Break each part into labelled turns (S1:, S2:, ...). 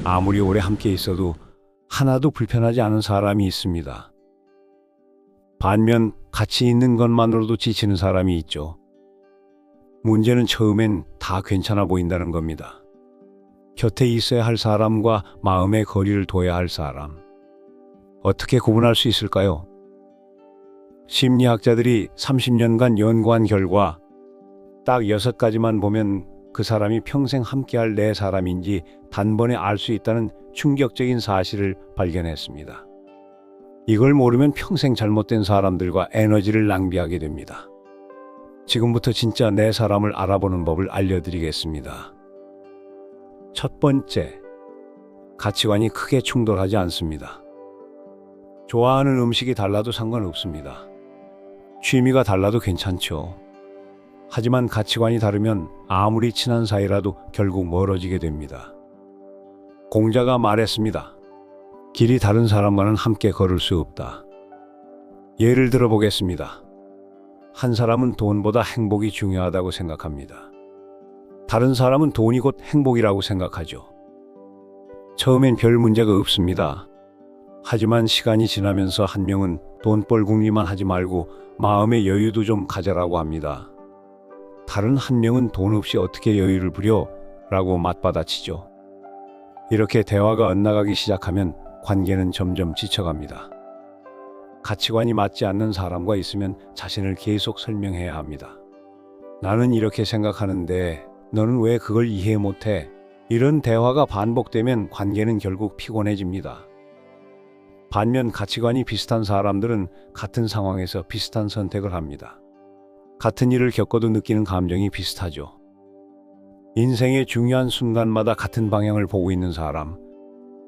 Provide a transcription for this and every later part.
S1: 아무리 오래 함께 있어도 하나도 불편하지 않은 사람이 있습니다. 반면 같이 있는 것만으로도 지치는 사람이 있죠. 문제는 처음엔 다 괜찮아 보인다는 겁니다. 곁에 있어야 할 사람과 마음의 거리를 둬야 할 사람. 어떻게 구분할 수 있을까요? 심리학자들이 30년간 연구한 결과 딱 6가지만 보면 그 사람이 평생 함께할 내 사람인지 단번에 알 수 있다는 충격적인 사실을 발견했습니다. 이걸 모르면 평생 잘못된 사람들과 에너지를 낭비하게 됩니다. 지금부터 진짜 내 사람을 알아보는 법을 알려드리겠습니다. 첫 번째, 가치관이 크게 충돌하지 않습니다. 좋아하는 음식이 달라도 상관없습니다. 취미가 달라도 괜찮죠. 하지만 가치관이 다르면 아무리 친한 사이라도 결국 멀어지게 됩니다. 공자가 말했습니다. 길이 다른 사람과는 함께 걸을 수 없다. 예를 들어 보겠습니다. 한 사람은 돈보다 행복이 중요하다고 생각합니다. 다른 사람은 돈이 곧 행복이라고 생각하죠. 처음엔 별 문제가 없습니다. 하지만 시간이 지나면서 한 명은 돈벌 궁리만 하지 말고 마음의 여유도 좀 가져라고 합니다. 다른 한 명은 돈 없이 어떻게 여유를 부려? 라고 맞받아치죠. 이렇게 대화가 엇나가기 시작하면 관계는 점점 지쳐갑니다. 가치관이 맞지 않는 사람과 있으면 자신을 계속 설명해야 합니다. 나는 이렇게 생각하는데 너는 왜 그걸 이해 못해? 이런 대화가 반복되면 관계는 결국 피곤해집니다. 반면 가치관이 비슷한 사람들은 같은 상황에서 비슷한 선택을 합니다. 같은 일을 겪어도 느끼는 감정이 비슷하죠. 인생의 중요한 순간마다 같은 방향을 보고 있는 사람,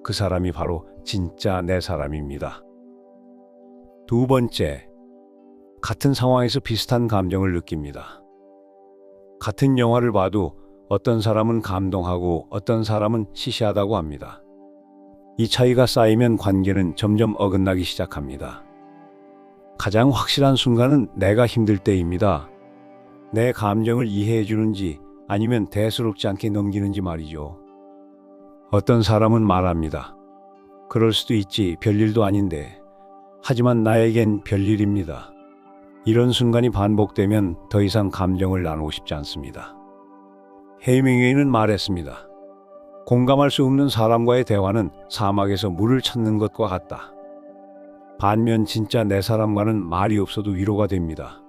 S1: 그 사람이 바로 진짜 내 사람입니다. 두 번째, 같은 상황에서 비슷한 감정을 느낍니다. 같은 영화를 봐도 어떤 사람은 감동하고 어떤 사람은 시시하다고 합니다. 이 차이가 쌓이면 관계는 점점 어긋나기 시작합니다. 가장 확실한 순간은 내가 힘들 때입니다. 내 감정을 이해해 주는지 아니면 대수롭지 않게 넘기는지 말이죠. 어떤 사람은 말합니다. 그럴 수도 있지, 별일도 아닌데. 하지만 나에겐 별일입니다. 이런 순간이 반복되면 더 이상 감정을 나누고 싶지 않습니다. 헤밍웨이는 말했습니다. 공감할 수 없는 사람과의 대화는 사막에서 물을 찾는 것과 같다. 반면 진짜 내 사람과는 말이 없어도 위로가 됩니다.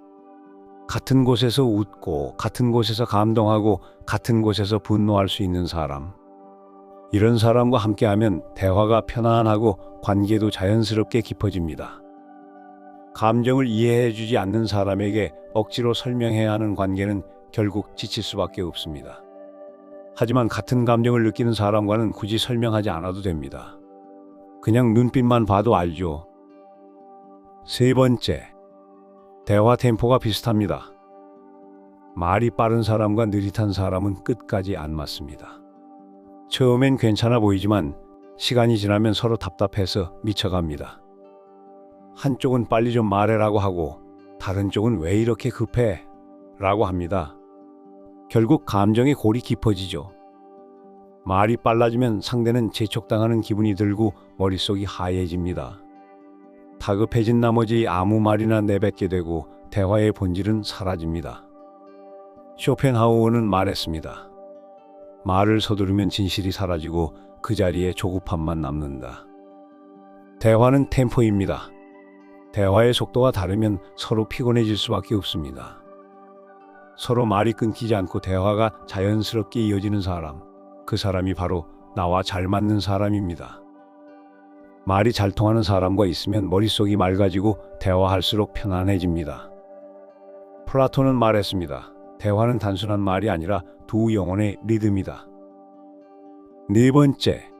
S1: 같은 곳에서 웃고 같은 곳에서 감동하고 같은 곳에서 분노할 수 있는 사람. 이런 사람과 함께하면 대화가 편안하고 관계도 자연스럽게 깊어집니다. 감정을 이해해주지 않는 사람에게 억지로 설명해야 하는 관계는 결국 지칠 수밖에 없습니다. 하지만 같은 감정을 느끼는 사람과는 굳이 설명하지 않아도 됩니다. 그냥 눈빛만 봐도 알죠. 세 번째, 대화 템포가 비슷합니다. 말이 빠른 사람과 느릿한 사람은 끝까지 안 맞습니다. 처음엔 괜찮아 보이지만 시간이 지나면 서로 답답해서 미쳐갑니다. 한쪽은 빨리 좀 말해라고 하고 다른 쪽은 왜 이렇게 급해? 라고 합니다. 결국 감정의 골이 깊어지죠. 말이 빨라지면 상대는 재촉당하는 기분이 들고 머릿속이 하얘집니다. 다급해진 나머지 아무 말이나 내뱉게 되고 대화의 본질은 사라집니다. 쇼펜하우어는 말했습니다. 말을 서두르면 진실이 사라지고 그 자리에 조급함만 남는다. 대화는 템포입니다. 대화의 속도가 다르면 서로 피곤해질 수밖에 없습니다. 서로 말이 끊기지 않고 대화가 자연스럽게 이어지는 사람, 그 사람이 바로 나와 잘 맞는 사람입니다. 말이 잘 통하는 사람과 있으면 머릿속이 맑아지고 대화할수록 편안해집니다. 플라톤은 말했습니다. 대화는 단순한 말이 아니라 두 영혼의 리듬이다. 네 번째,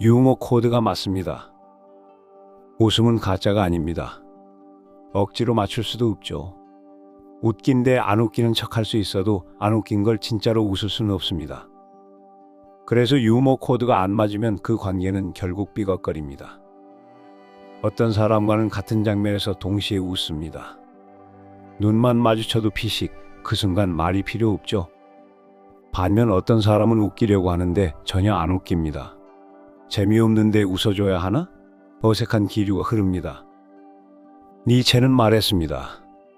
S1: 유머 코드가 맞습니다. 웃음은 가짜가 아닙니다. 억지로 맞출 수도 없죠. 웃긴데 안 웃기는 척할 수 있어도 안 웃긴 걸 진짜로 웃을 수는 없습니다. 그래서 유머 코드가 안 맞으면 그 관계는 결국 삐걱거립니다. 어떤 사람과는 같은 장면에서 동시에 웃습니다. 눈만 마주쳐도 피식, 그 순간 말이 필요 없죠. 반면 어떤 사람은 웃기려고 하는데 전혀 안 웃깁니다. 재미없는데 웃어줘야 하나? 어색한 기류가 흐릅니다. 니체는 말했습니다.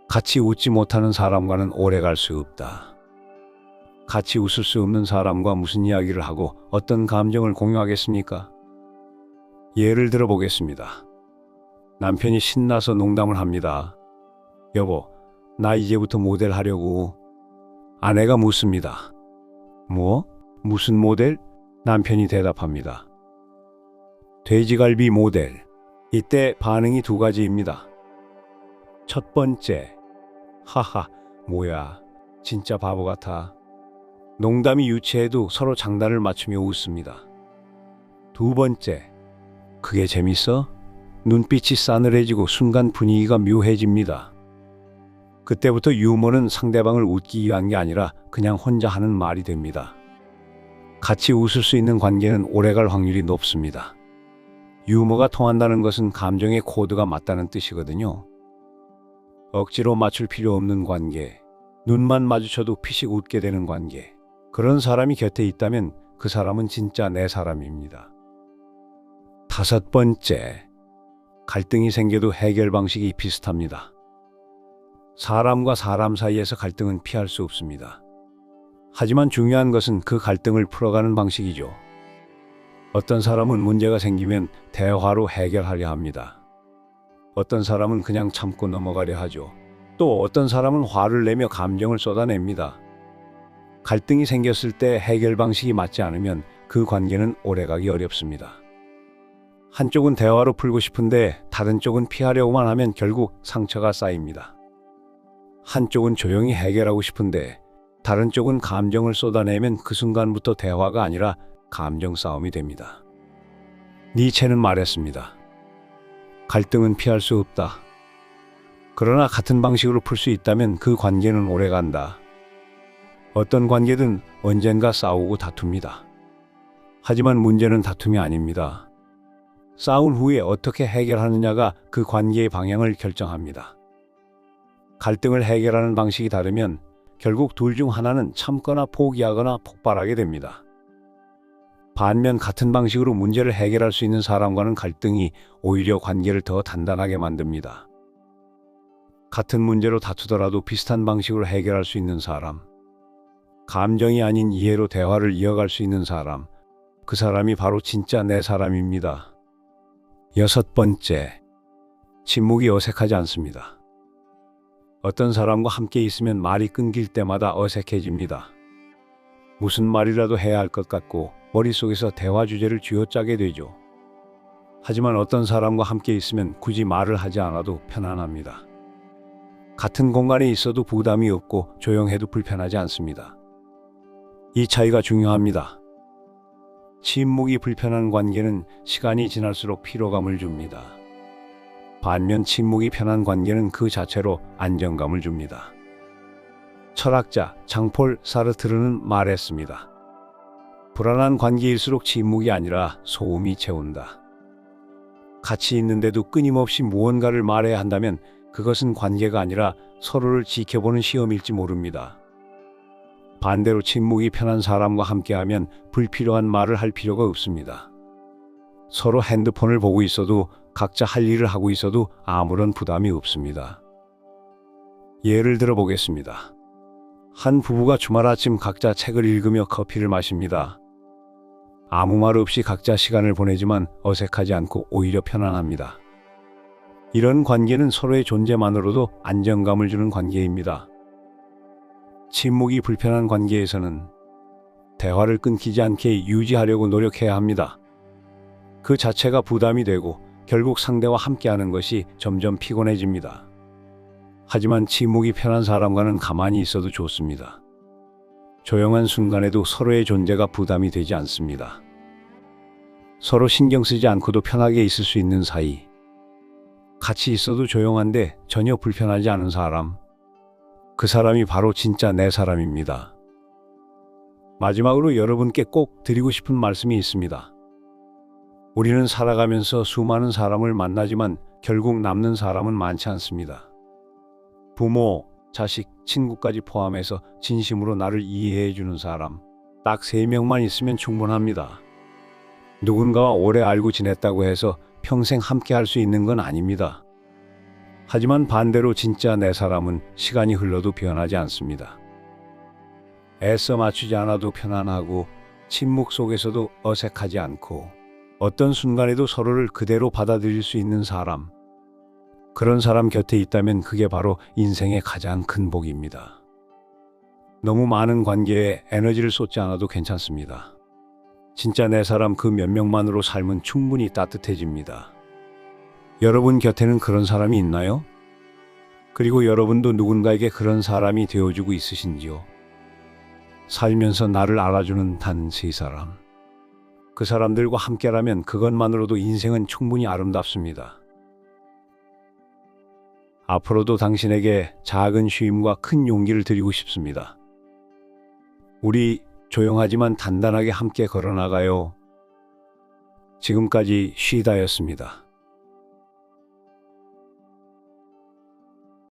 S1: 같이 웃지 못하는 사람과는 오래 갈 수 없다. 같이 웃을 수 없는 사람과 무슨 이야기를 하고 어떤 감정을 공유하겠습니까? 예를 들어 보겠습니다. 남편이 신나서 농담을 합니다. 여보, 나 이제부터 모델 하려고. 아내가 묻습니다. 뭐? 무슨 모델? 남편이 대답합니다. 돼지갈비 모델. 이때 반응이 두 가지입니다. 첫 번째, 하하, 뭐야, 진짜 바보 같아. 농담이 유치해도 서로 장단을 맞추며 웃습니다. 두 번째, 그게 재밌어? 눈빛이 싸늘해지고 순간 분위기가 묘해집니다. 그때부터 유머는 상대방을 웃기 위한 게 아니라 그냥 혼자 하는 말이 됩니다. 같이 웃을 수 있는 관계는 오래갈 확률이 높습니다. 유머가 통한다는 것은 감정의 코드가 맞다는 뜻이거든요. 억지로 맞출 필요 없는 관계, 눈만 마주쳐도 피식 웃게 되는 관계, 그런 사람이 곁에 있다면 그 사람은 진짜 내 사람입니다. 다섯 번째, 갈등이 생겨도 해결 방식이 비슷합니다. 사람과 사람 사이에서 갈등은 피할 수 없습니다. 하지만 중요한 것은 그 갈등을 풀어가는 방식이죠. 어떤 사람은 문제가 생기면 대화로 해결하려 합니다. 어떤 사람은 그냥 참고 넘어가려 하죠. 또 어떤 사람은 화를 내며 감정을 쏟아냅니다. 갈등이 생겼을 때 해결 방식이 맞지 않으면 그 관계는 오래가기 어렵습니다. 한쪽은 대화로 풀고 싶은데 다른 쪽은 피하려고만 하면 결국 상처가 쌓입니다. 한쪽은 조용히 해결하고 싶은데 다른 쪽은 감정을 쏟아내면 그 순간부터 대화가 아니라 감정 싸움이 됩니다. 니체는 말했습니다. 갈등은 피할 수 없다. 그러나 같은 방식으로 풀 수 있다면 그 관계는 오래간다. 어떤 관계든 언젠가 싸우고 다툽니다. 하지만 문제는 다툼이 아닙니다. 싸운 후에 어떻게 해결하느냐가 그 관계의 방향을 결정합니다. 갈등을 해결하는 방식이 다르면 결국 둘 중 하나는 참거나 포기하거나 폭발하게 됩니다. 반면 같은 방식으로 문제를 해결할 수 있는 사람과는 갈등이 오히려 관계를 더 단단하게 만듭니다. 같은 문제로 다투더라도 비슷한 방식으로 해결할 수 있는 사람, 감정이 아닌 이해로 대화를 이어갈 수 있는 사람, 그 사람이 바로 진짜 내 사람입니다. 여섯 번째, 침묵이 어색하지 않습니다. 어떤 사람과 함께 있으면 말이 끊길 때마다 어색해집니다. 무슨 말이라도 해야 할 것 같고 머릿속에서 대화 주제를 쥐어짜게 되죠. 하지만 어떤 사람과 함께 있으면 굳이 말을 하지 않아도 편안합니다. 같은 공간에 있어도 부담이 없고 조용해도 불편하지 않습니다. 이 차이가 중요합니다. 침묵이 불편한 관계는 시간이 지날수록 피로감을 줍니다. 반면 침묵이 편한 관계는 그 자체로 안정감을 줍니다. 철학자 장폴 사르트르는 말했습니다. 불안한 관계일수록 침묵이 아니라 소음이 채운다. 같이 있는데도 끊임없이 무언가를 말해야 한다면 그것은 관계가 아니라 서로를 지켜보는 시험일지 모릅니다. 반대로 침묵이 편한 사람과 함께하면 불필요한 말을 할 필요가 없습니다. 서로 핸드폰을 보고 있어도 각자 할 일을 하고 있어도 아무런 부담이 없습니다. 예를 들어 보겠습니다. 한 부부가 주말 아침 각자 책을 읽으며 커피를 마십니다. 아무 말 없이 각자 시간을 보내지만 어색하지 않고 오히려 편안합니다. 이런 관계는 서로의 존재만으로도 안정감을 주는 관계입니다. 침묵이 불편한 관계에서는 대화를 끊기지 않게 유지하려고 노력해야 합니다. 그 자체가 부담이 되고 결국 상대와 함께하는 것이 점점 피곤해집니다. 하지만 침묵이 편한 사람과는 가만히 있어도 좋습니다. 조용한 순간에도 서로의 존재가 부담이 되지 않습니다. 서로 신경 쓰지 않고도 편하게 있을 수 있는 사이. 같이 있어도 조용한데 전혀 불편하지 않은 사람. 그 사람이 바로 진짜 내 사람입니다. 마지막으로 여러분께 꼭 드리고 싶은 말씀이 있습니다. 우리는 살아가면서 수많은 사람을 만나지만 결국 남는 사람은 많지 않습니다. 부모, 자식, 친구까지 포함해서 진심으로 나를 이해해 주는 사람, 딱 3명만 있으면 충분합니다. 누군가와 오래 알고 지냈다고 해서 평생 함께 할 수 있는 건 아닙니다. 하지만 반대로 진짜 내 사람은 시간이 흘러도 변하지 않습니다. 애써 맞추지 않아도 편안하고 침묵 속에서도 어색하지 않고 어떤 순간에도 서로를 그대로 받아들일 수 있는 사람. 그런 사람 곁에 있다면 그게 바로 인생의 가장 큰 복입니다. 너무 많은 관계에 에너지를 쏟지 않아도 괜찮습니다. 진짜 내 사람 그 몇 명만으로 삶은 충분히 따뜻해집니다. 여러분 곁에는 그런 사람이 있나요? 그리고 여러분도 누군가에게 그런 사람이 되어주고 있으신지요? 살면서 나를 알아주는 단 세 사람. 그 사람들과 함께라면 그것만으로도 인생은 충분히 아름답습니다. 앞으로도 당신에게 작은 쉼과 큰 용기를 드리고 싶습니다. 우리 조용하지만 단단하게 함께 걸어나가요. 지금까지 쉬다였습니다.